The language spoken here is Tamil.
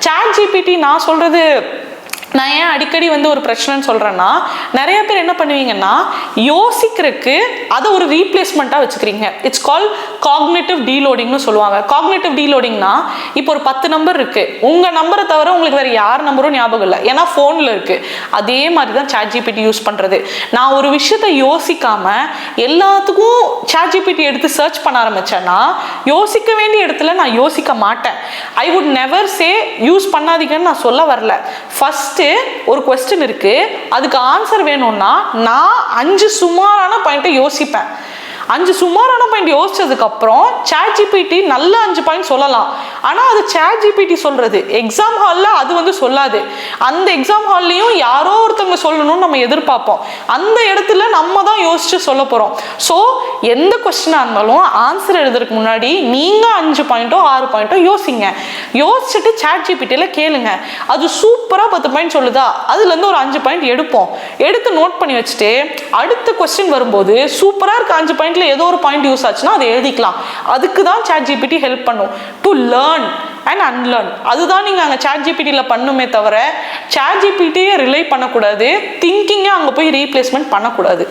சாட் ஜிபிடி நான் சொல்கிறது நான் ஏன் அடிக்கடி வந்து ஒரு பிரச்சனைன்னு சொல்கிறேன்னா, நிறைய பேர் என்ன பண்ணுவீங்கன்னா யோசிக்கிறதுக்கு அதை ஒரு ரீப்ளேஸ்மெண்ட்டாக வச்சுக்கிறீங்க. இட்ஸ் கால் காக்னேட்டிவ் டீலோடிங்னு சொல்லுவாங்க. காக்னேட்டிவ் டீலோடிங்னா இப்போ ஒரு 10 நம்பர் இருக்குது, உங்கள் நம்பரை தவிர உங்களுக்கு வேறு யார் நம்பரும் ஞாபகம் இல்லை, ஏன்னா ஃபோனில் இருக்குது. அதே மாதிரி தான் சாட் ஜிபிடி யூஸ் பண்ணுறது. நான் ஒரு விஷயத்தை யோசிக்காமல் எல்லாத்துக்கும் சாட் ஜிபிடி எடுத்து சர்ச் பண்ண ஆரம்பித்தேன்னா யோசிக்க வேண்டிய இடத்துல நான் யோசிக்க மாட்டேன். I would never say use பண்ணாதீங்கன்னு நான் சொல்ல வரல. ஃபஸ்ட்டு ஒரு கொஸ்டின் இருக்கு, அதுக்கு ஆன்சர் வேணும்னா நான் 5 சுமாரான பாயிண்ட்டை யோசிப்பேன். 5 சுமாரான பாயிண்ட் யோசிச்சதுக்கு அப்புறம் சாட் ஜிபிடி நல்ல 5 பாயிண்ட் சொல்லலாம். ஆனால் அது சாட் ஜிபிடி சொல்றது. எக்ஸாம் ஹாலில் அது வந்து சொல்லாது. அந்த எக்ஸாம் ஹால்லையும் யாரோ ஒருத்தவங்க சொல்லணும்னு நம்ம எதிர்பார்ப்போம். அந்த இடத்துல நம்ம தான் யோசிச்சு சொல்ல போறோம். ஸோ எந்த கொஸ்டினாக இருந்தாலும் ஆன்சர் எழுதுறதுக்கு முன்னாடி நீங்க 5 பாயிண்டோ 6 பாயிண்டோ யோசிங்க. யோசிச்சுட்டு சாட் ஜிபிடியில் கேளுங்க. அது சூப்பராக 10 பாயிண்ட் சொல்லுதா, அதுலேருந்து ஒரு 5 பாயிண்ட் எடுப்போம். எடுத்து நோட் பண்ணி வச்சுட்டு அடுத்த கொஸ்டின் வரும்போது சூப்பராக இருக்க 5 பாயிண்ட் ஏதோ ஒரு பாயிண்ட் யூஸ் ஆச்சுன்னா அதை எழுதிக்கலாம். அதுக்கு தான் சாட் ஜிபிடி ஹெல்ப் பண்ணும். To learn and unlearn. அதுதான் நீங்கள் அங்கே சாட் ஜிபிடியில் பண்ணுமே தவிர சாட் ஜிபிடியை ரிலை பண்ணக்கூடாது, திங்கிங்கை அங்கே போய் ரீப்ளேஸ்மெண்ட் பண்ணக்கூடாது.